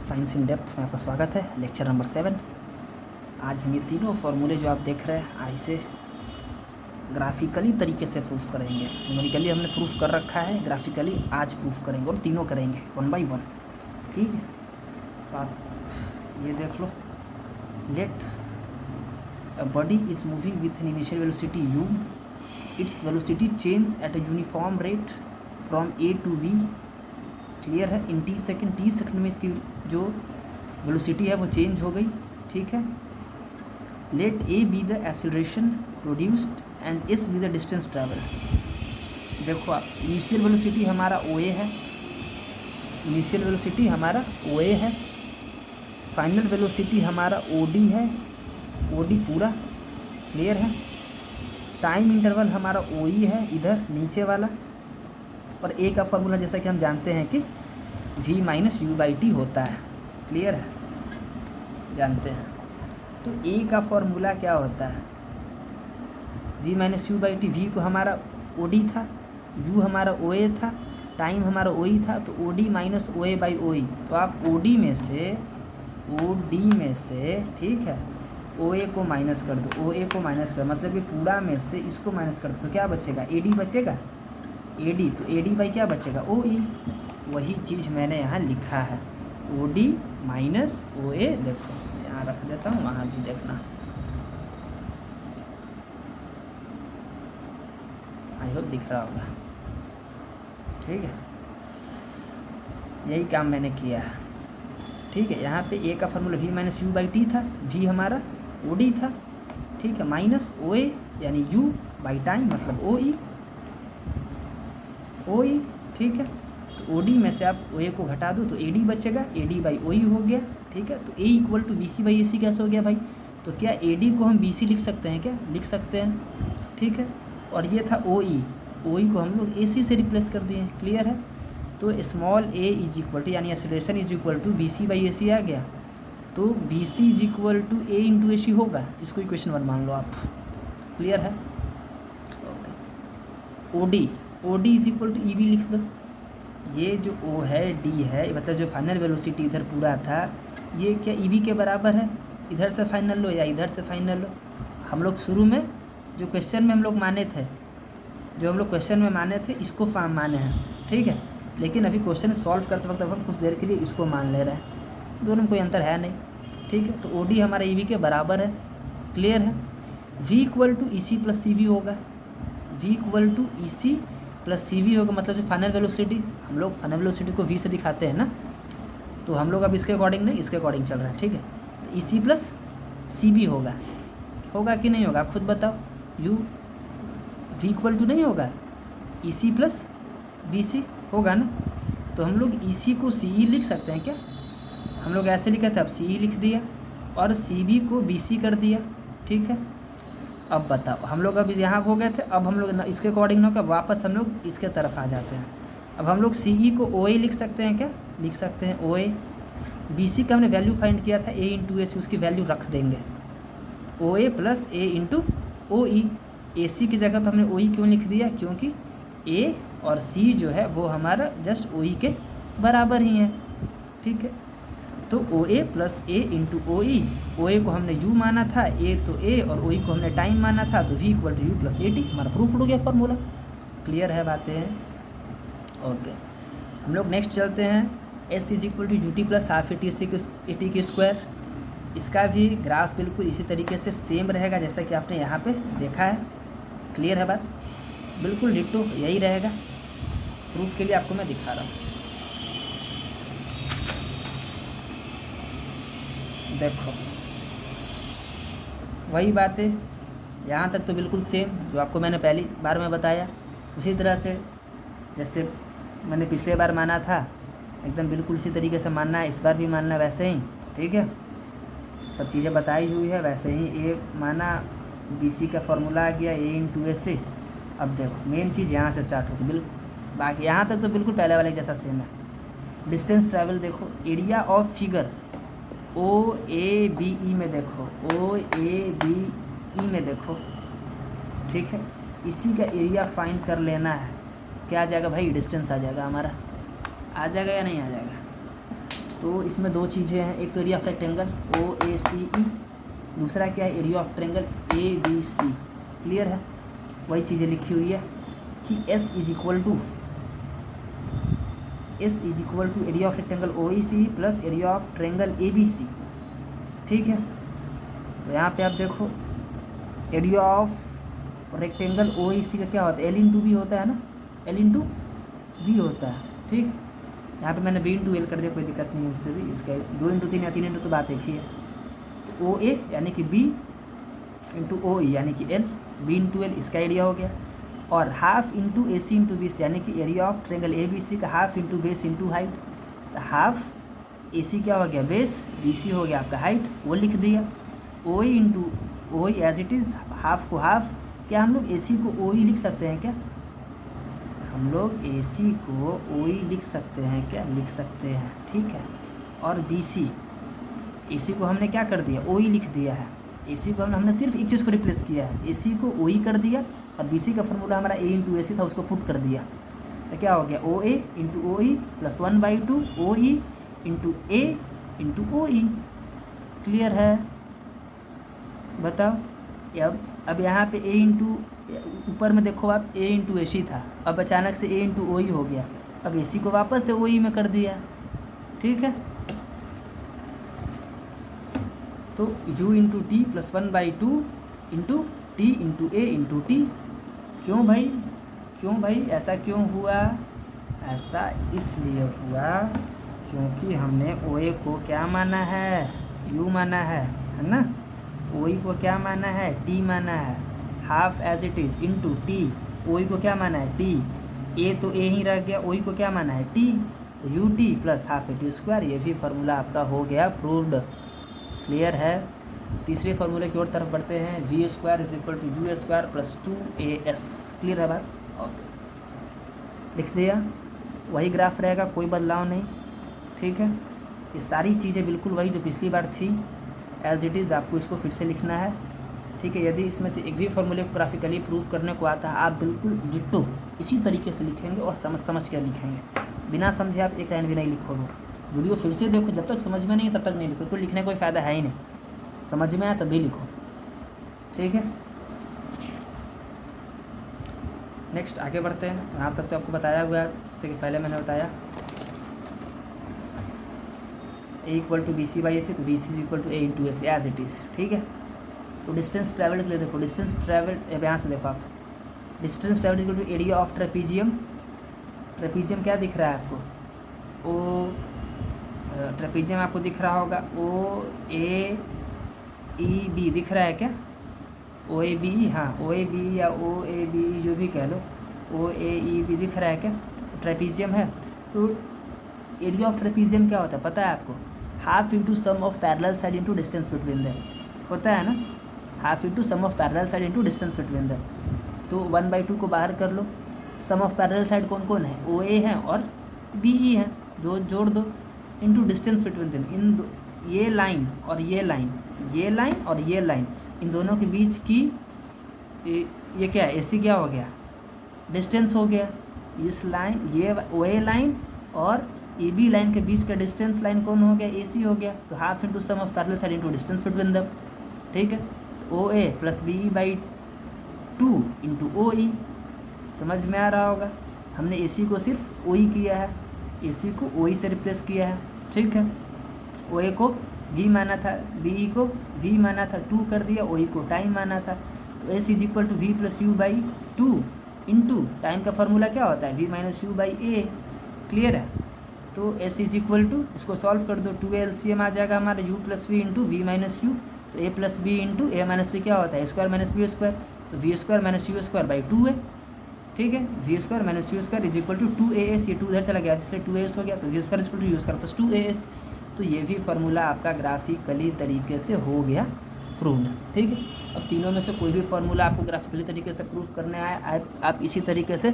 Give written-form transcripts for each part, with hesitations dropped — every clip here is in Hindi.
साइंस इन डेप्थ में आपका स्वागत है। Lecture number 7। आज हम ये तीनों फार्मूले जो आप देख रहे हैं इसे ग्राफिकली तरीके से प्रूफ करेंगे। न्यूमेरिकली हमने प्रूफ कर रखा है, ग्राफिकली आज प्रूफ करेंगे और तीनों करेंगे 1 बाय 1। ठीक है, तो आप ये देख लो। Let a body is moving with an initial velocity u, its velocity change at a uniform rate from a to b। Clear है। इन टी सेकंड में इसकी जो वेलोसिटी है वो चेंज हो गई। ठीक है। Let A be the acceleration produced and S be the distance travel. देखो आप, इनिशियल वेलोसिटी हमारा ओ ए है, इनिशियल वेलोसिटी हमारा ओ ए है, फाइनल वेलोसिटी हमारा ओ डी है, ओ डी पूरा। क्लियर है। टाइम इंटरवल हमारा ओ ई है इधर नीचे वाला, और ए का फॉर्मूला जैसा कि हम जानते हैं कि v minus U by T होता है। क्लियर है, जानते हैं। तो ए का फॉर्मूला क्या होता है? v minus U by T. V को हमारा ओ डी था, u हमारा ओ ए था, टाइम हमारा ओ ई था, तो O D minus O A by O E. तो आप ओ डी में से ठीक है ओ ए को माइनस कर दो, ओ ए को माइनस कर मतलब कि पूरा में से इसको माइनस कर दो, तो क्या बचेगा? ए डी बचेगा, ए डी। तो ए डी बाई क्या बचेगा? ओ ई। वही चीज़ मैंने यहाँ लिखा है, ओ डी माइनस ओ ए। देखो यहाँ रख देता हूँ, वहाँ भी देखना। आई होप दिख रहा होगा। ठीक है, यही काम मैंने किया है। ठीक है, यहाँ पे ए का formula v minus U by T था, v हमारा ओ डी था। ठीक है, माइनस ओ ए यानी u बाई टाइम मतलब ओ ई, ओ ई। ठीक है, तो ओ डी में से आप ओ ए को घटा दो तो ए डी बचेगा, ए डी बाई ओ ई हो गया। ठीक है, तो A equal to B C by A C कैसे हो गया भाई? तो क्या ए डी को हम बी सी लिख सकते हैं? क्या लिख सकते हैं। ठीक है, और ये था ओ ई, ओ ई को हम लोग ए सी से रिप्लेस कर दिए। क्लियर है। तो small A is equal to यानी acceleration is equal to B C by A C आ गया, तो B C is equal to A into A C होगा। इसको इक्वेशन 1 मान लो आप। क्लियर है। Okay, O D, O D is equal to E B लिख दो। ये जो ओ है डी है मतलब जो फाइनल वेलोसिटी इधर पूरा था, ये क्या ई बी के बराबर है? इधर से फाइनल लो या इधर से फाइनल लो। हम लोग शुरू में जो क्वेश्चन में हम लोग माने थे, इसको फॉर्म माने हैं। ठीक है, लेकिन अभी क्वेश्चन सॉल्व करते वक्त हम कुछ देर के लिए इसको मान ले रहे हैं, दोनों में कोई अंतर है नहीं। ठीक है, तो ओ डी हमारा ई बी के बराबर है। क्लियर है। V equal to E C plus C V होगा, v equal to E C plus C V होगा। मतलब जो फाइनल वेलोसिटी, हम लोग फाइनल वेलोसिटी को v से दिखाते हैं ना, तो हम लोग अब इसके अकॉर्डिंग नहीं, इसके अकॉर्डिंग चल रहा है। ठीक है, तो ई सी प्लस सी वी होगा कि नहीं होगा? आप खुद बताओ। u v इक्वल टू नहीं होगा, ई सी प्लस बी सी होगा ना। तो हम लोग ई सी को सी ई लिख सकते हैं क्या? हम लोग ऐसे लिखा था, अब सी ई लिख दिया और सी बी को बी सी कर दिया। ठीक है, अब बताओ, हम लोग अब यहाँ हो गए थे, अब हम लोग इसके अकॉर्डिंग होकर वापस हम लोग इसके तरफ आ जाते हैं। अब हम लोग सी ई को ओ ए लिख सकते हैं क्या? लिख सकते हैं ओ ए। बी सी का हमने वैल्यू फाइंड किया था ए इंटू ए सी, उसकी वैल्यू रख देंगे ओ ए प्लस ए इंटू ओ ई। ए सी की जगह पर हमने ओ ई क्यों लिख दिया? क्योंकि ए और सी जो है वो हमारा जस्ट ओ ई के बराबर ही है। ठीक है, तो ओ ए प्लस ए इंटू ओ ई। ओ ए को हमने यू माना था, ए तो ए, और ओ ई को हमने टाइम माना था, तो V equal to U plus A T. हमारा प्रूफ हो गया फॉर्मूला। क्लियर है बातें? ओके, हम लोग नेक्स्ट चलते हैं। S is equal to U T plus half A T की स्क्वायर। इसका भी ग्राफ बिल्कुल इसी तरीके से सेम रहेगा जैसा कि आपने यहाँ पे देखा है। क्लियर है बात? बिल्कुल डिट्टो यही रहेगा। प्रूफ के लिए आपको मैं दिखा रहा हूँ। देखो वही बात है, यहाँ तक तो बिल्कुल सेम जो आपको मैंने पहली बार में बताया। उसी तरह से जैसे मैंने पिछले बार माना था, एकदम बिल्कुल इसी तरीके से मानना है, इस बार भी मानना वैसे ही। ठीक है, सब चीज़ें बताई हुई है वैसे ही। ए माना, बी सी का फॉर्मूला आ गया ए इंटू ए से। अब देखो मेन चीज़ यहाँ से स्टार्ट होगी, बिल्कुल बाकी यहाँ तक तो बिल्कुल पहले वाले जैसा सेम है। डिस्टेंस ट्रैवल देखो, area of figure O A B E में देखो, ओ ए बी ई में देखो। ठीक है, इसी का एरिया फाइंड कर लेना है। क्या आ जाएगा भाई? डिस्टेंस आ जाएगा हमारा। आ जाएगा या नहीं आ जाएगा? तो इसमें दो चीज़ें हैं, एक तो एरिया ऑफ रेक्टेंगल OACE, दूसरा क्या है area of triangle ABC। Clear है, वही चीज़ें लिखी हुई है कि S is equal to area of rectangle OEC plus area of triangle ABC। ठीक है, तो यहाँ पे आप देखो एरिया ऑफ रेक्टेंगल OEC का क्या होता है, L इंटू बी होता है ना, L इंटू बी होता है। ठीक, यहाँ पे मैंने B इंटू एल कर दिया, कोई दिक्कत नहीं है उससे भी, इसका 2 इंटू 3 या 3 इंटू तो बात एक ही है। तो OA यानी कि B इंटू OE यानी कि L, B इंटू एल इसका एरिया हो गया, और हाफ इंटू AC इंटू बीस यानी कि एरिया ऑफ ट्रायंगल ABC का half into base into height. तो हाफ AC क्या हो गया बेस, BC हो गया आपका हाइट, वो लिख दिया। OE into OE as it is, half को हाफ, क्या हम लोग AC को OE लिख सकते हैं क्या, हम लोग AC को OE लिख सकते हैं क्या, लिख सकते हैं। ठीक है, और BC, AC को हमने क्या कर दिया OE लिख दिया है, AC को हमने सिर्फ एक चीज़ को रिप्लेस किया है, AC को OE कर दिया, और BC का फॉर्मूला हमारा A इंटू AC था, उसको पुट कर दिया। तो क्या हो गया OA into OE plus 1/2 OE into A into OE। Clear है, बताओ। अब यहाँ पे A इंटू, ऊपर में देखो आप A इंटू AC था, अब अचानक से A इंटू OE हो गया, अब AC को वापस से OE में कर दिया। ठीक है, तो U into T plus 1/2 into T into A into T. क्यों भाई ऐसा क्यों हुआ, ऐसा इसलिए हुआ क्योंकि हमने OA को क्या माना है, U माना है ना, OE को क्या माना है, T माना है, half as it is into T, OE को क्या माना है T, A तो A ही रह गया, OE को क्या माना है T, तो UT plus half AT square, ये भी फार्मूला आपका हो गया प्रूव्ड। क्लियर है, तीसरे फार्मूले की ओर तरफ बढ़ते हैं, V square is equal to U square plus 2AS। Clear है बात, ओके, लिख दिया, वही ग्राफ रहेगा, कोई बदलाव नहीं। ठीक है, ये सारी चीज़ें बिल्कुल वही जो पिछली बार थी एज इट इज़, आपको इसको फिर से लिखना है। ठीक है, यदि इसमें से एक भी फॉर्मूले को ग्राफिकली प्रूव करने को आता है, आप बिल्कुल डिट्टो इसी तरीके से लिखेंगे और समझ के लिखेंगे, बिना समझे आप एक लाइन भी नहीं लिखोगे। वीडियो फिर से देखो, जब तक समझ में नहीं तब तक नहीं लिखो, तो लिखने का कोई फ़ायदा है ही नहीं, समझ में आया तभी लिखो। ठीक है, नेक्स्ट आगे बढ़ते हैं। यहाँ तक तो आपको बताया हुआ है, जिससे कि पहले मैंने बताया A equal to BC by AC, तो BC is equal to A into AC as it is. ठीक है, तो डिस्टेंस ट्रैवल के लिए देखो, डिस्टेंस ट्रैवल यहाँ से देखो आप, distance travel equal to area of trapezium. Trapezium क्या दिख रहा है आपको, ट्रेपीजियम आपको दिख रहा होगा OAEB दिख रहा है क्या, OABE, हाँ OABE या OABE जो भी कह लो, OAEB दिख रहा है क्या, ट्रेपीजियम है। तो एरिया ऑफ ट्रेपीजियम क्या होता है पता है आपको, half into sum of parallel side into distance between them, होता है ना, half into sum of parallel side into distance between them. तो 1/2 को बाहर कर लो, सम ऑफ पैरेलल साइड कौन कौन है, OA है और BE है, दो जोड़ दो, इंटू डिस्टेंस बिटवीन देम, ये लाइन और ये लाइन, ये लाइन और ये लाइन, इन दोनों के बीच की ये क्या है, AC क्या हो गया, डिस्टेंस हो गया। इस लाइन, ये OA लाइन और AB लाइन के बीच का डिस्टेंस लाइन कौन हो गया, AC हो गया। तो half into sum of parallel side into distance between them. ठीक है, OA plus BE/2 into OE, समझ में आ रहा होगा। हमने AC को सिर्फ OE किया है, AC को OE से रिप्लेस किया है। ठीक है, OA को V माना था, BE को V माना था, 2 कर दिया, OE को टाइम माना था। तो S is equal to V plus U/2 into time का फार्मूला क्या होता है, V माइनस U/A। क्लियर है, तो S इज इक्वल टू, इसको सॉल्व कर दो, 2 LCM आ जाएगा हमारा, U plus V into V minus U, तो A plus B into A minus B क्या होता है, A² माइनस B², तो V² माइनस U²/2 है। ठीक है, V² minus U² is equal to 2AS, ये 2 इधर चला गया इसलिए 2AS हो गया, तो V² is equal to U² plus 2AS। तो ये भी फार्मूला आपका ग्राफिकली तरीके से हो गया प्रूव्ड। ठीक है, अब तीनों में से कोई भी फार्मूला आपको ग्राफिकली तरीके से प्रूव करने आए, आप इसी तरीके से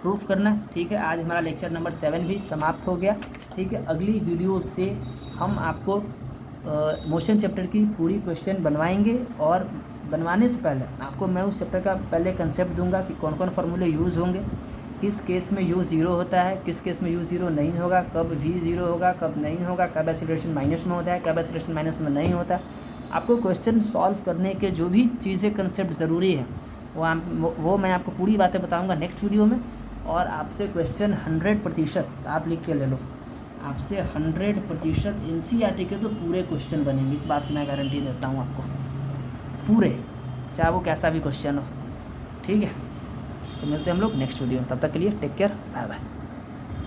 प्रूफ करना। ठीक है, आज हमारा लेक्चर नंबर 7 भी समाप्त हो गया। ठीक है, अगली वीडियो से हम आपको मोशन चैप्टर की पूरी क्वेश्चन बनवाएंगे, और बनवाने से पहले आपको मैं उस चैप्टर का पहले कंसेप्ट दूंगा कि कौन कौन फार्मूले यूज़ होंगे, किस केस में u 0 होता है, किस केस में u 0 नहीं होगा, कब v 0 होगा, कब नहीं होगा, कब एक्सीलरेशन माइनस में होता है, कब एक्सीलरेशन माइनस में नहीं होता। आपको क्वेश्चन सॉल्व करने के जो भी चीज़ें कंसेप्ट ज़रूरी है वो मैं आपको पूरी बातें बताऊंगा नेक्स्ट वीडियो में। और आपसे क्वेश्चन 100% आप लिख के ले लो, आपसे 100% NCERT के तो पूरे क्वेश्चन बनेंगे, इस बात की मैं गारंटी देता हूँ आपको, पूरे, चाहे वो कैसा भी क्वेश्चन हो। ठीक है, तो मिलते हैं हम लोग नेक्स्ट वीडियो में, तब तक के लिए टेक केयर, बाय बाय।